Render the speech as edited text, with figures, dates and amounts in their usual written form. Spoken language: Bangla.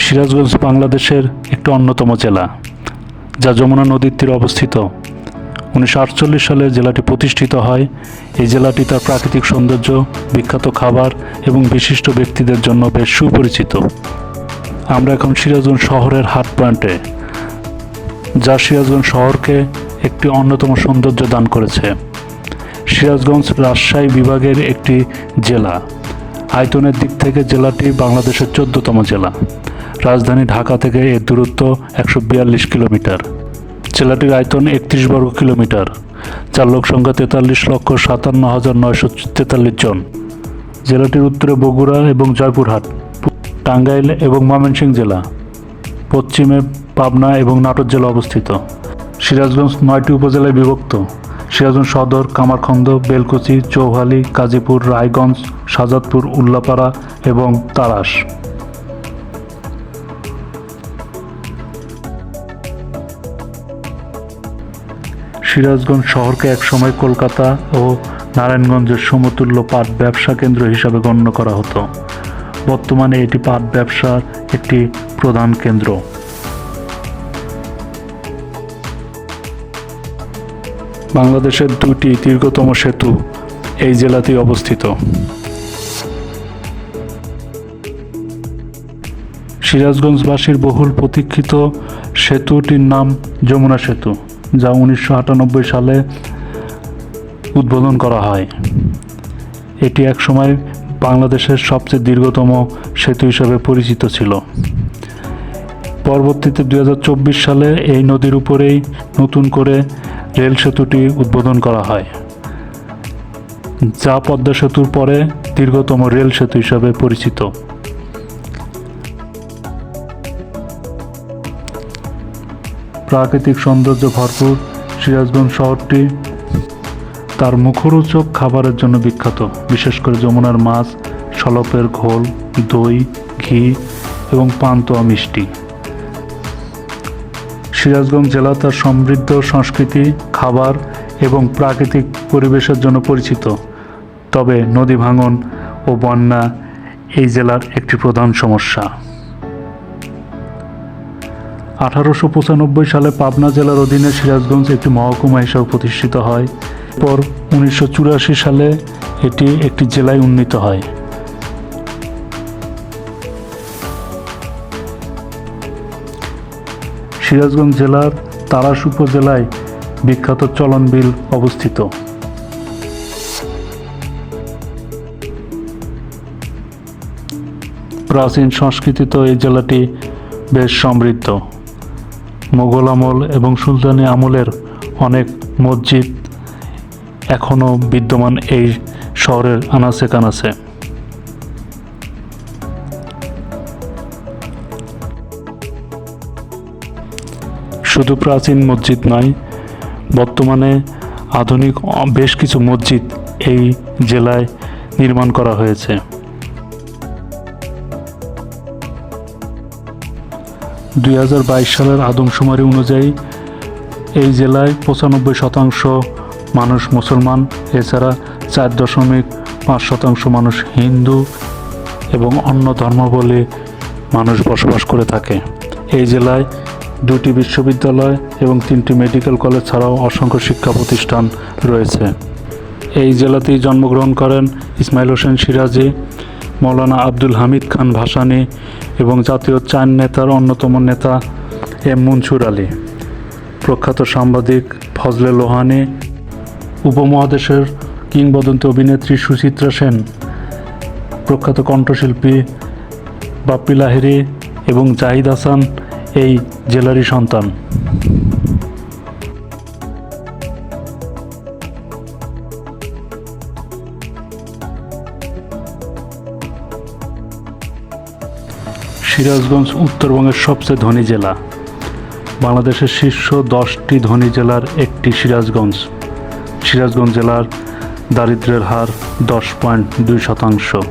সিরাজগঞ্জ বাংলাদেশের একটি অন্যতম জেলা, যা যমুনা নদীর তীরে অবস্থিত। 1948 সালে জেলাটি প্রতিষ্ঠিত হয়। এই জেলাটি তার প্রাকৃতিক সৌন্দর্য, বিখ্যাত খাবার এবং বিশিষ্ট ব্যক্তিদের জন্য বেশ সুপরিচিত। আমরা এখন সিরাজগঞ্জ শহরের হাট পয়েন্টে, যা সিরাজগঞ্জ শহরকে একটি অন্যতম সৌন্দর্য দান করেছে। সিরাজগঞ্জ রাজশাহী বিভাগের একটি জেলা। আয়তনের দিক থেকে জেলাটি বাংলাদেশের 14তম জেলা। রাজধানী ঢাকা থেকে এর দূরত্ব 142 কিলোমিটার। জেলাটির আয়তন 31 বর্গ কিলোমিটার, যার লোক সংখ্যা 43,57,943 জন। জেলাটির উত্তরে বগুড়া এবং জয়পুরহাট, টাঙ্গাইল এবং ময়মনসিংহ জেলা, পশ্চিমে পাবনা এবং নাটোর জেলা অবস্থিত। সিরাজগঞ্জ 9টি উপজেলায় বিভক্ত। সিরাজগঞ্জ সদর, কামারখন্দ, বেলকুচি, চৌহালি, কাজীপুর, রায়গঞ্জ, শাহজাদপুর, উল্লাপাড়া এবং তাড়াশ। সিরাজগঞ্জ শহরকে একসময় কলকাতা ও নারায়ণগঞ্জের সমতুল্য পাট ব্যবসা কেন্দ্র হিসাবে গণ্য করা হতো। বর্তমানে এটি পাট ব্যবসার একটি প্রধান কেন্দ্র। বাংলাদেশের দুটি দীর্ঘতম সেতু এই জেলাতেই অবস্থিত। সিরাজগঞ্জবাসীর বহুল প্রতীক্ষিত সেতুটির নাম যমুনা সেতু, যা 1998 সালে উদ্বোধন করা হয়। এটি একসময় বাংলাদেশের সবচেয়ে দীর্ঘতম সেতু হিসাবে পরিচিত ছিল। পরবর্তীতে 2024 সালে এই নদীর উপরেই নতুন করে রেল সেতুটি উদ্বোধন করা হয়, যা পদ্মা সেতুর পরে দীর্ঘতম রেল সেতু হিসাবে পরিচিত। প্রাকৃতিক সৌন্দর্য ভরপুর সিরাজগঞ্জ শহরটি তার মুখরোচক খাবারের জন্য বিখ্যাত, বিশেষ করে যমুনার মাছ, শলপের ঘোল, দই, ঘি এবং পান্তুয়া মিষ্টি। সিরাজগঞ্জ জেলা তার সমৃদ্ধ সংস্কৃতি, খাবার এবং প্রাকৃতিক পরিবেশের জন্য পরিচিত। তবে নদী ভাঙন ও বন্যা এই জেলার একটি প্রধান সমস্যা। 1895 সালে পাবনা জেলার অধীনে সিরাজগঞ্জ একটি মহকুমা হিসেবে প্রতিষ্ঠিত হয়। এরপর 1984 সালে এটি একটি জেলায় উন্নীত হয়। সিরাজগঞ্জ জেলার তাড়াশ উপজেলায় বিখ্যাত চলন বিল অবস্থিত। প্রাচীন সংস্কৃতিতে এই জেলাটি বেশ সমৃদ্ধ। মোগল আমল এবং সুলতানি আমলের অনেক মসজিদ এখনও বিদ্যমান এই শহরের আনাচে কানাচে। শুধু প্রাচীন মসজিদ নয়, বর্তমানে আধুনিক বেশ কিছু মসজিদ এই জেলায় নির্মাণ করা হয়েছে। 2022 সালের আদমশুমারি অনুযায়ী এই জেলায় 95% মানুষ মুসলমান, এছাড়া 4.5% মানুষ হিন্দু এবং অন্য ধর্মাবলম্বী মানুষ বসবাস করে থাকে। এই জেলায় 2টি বিশ্ববিদ্যালয় এবং 3টি মেডিকেল কলেজ ছাড়াও অসংখ্য শিক্ষা প্রতিষ্ঠান রয়েছে। এই জেলাতেই জন্মগ্রহণ করেন ইসমাইল হোসেন সিরাজি, মৌলানা আব্দুল হামিদ খান ভাসানী এবং জাতীয় 4 নেতার অন্যতম নেতা এম মনসুর আলী, প্রখ্যাত সাংবাদিক ফজলে লোহানী, উপমহাদেশের কিংবদন্তি অভিনেত্রী সুচিত্রা সেন, প্রখ্যাত কণ্ঠশিল্পী বাপ্পি লাহিড়ী এবং জাহিদ হাসান এই জেলারই সন্তান। সিরাজগঞ্জ উত্তরবঙ্গের সবচেয়ে ধনী জেলা। বাংলাদেশের শীর্ষ 10টি ধনী জেলার একটি সিরাজগঞ্জ। সিরাজগঞ্জ জেলার দারিদ্র্যের হার 10.2%।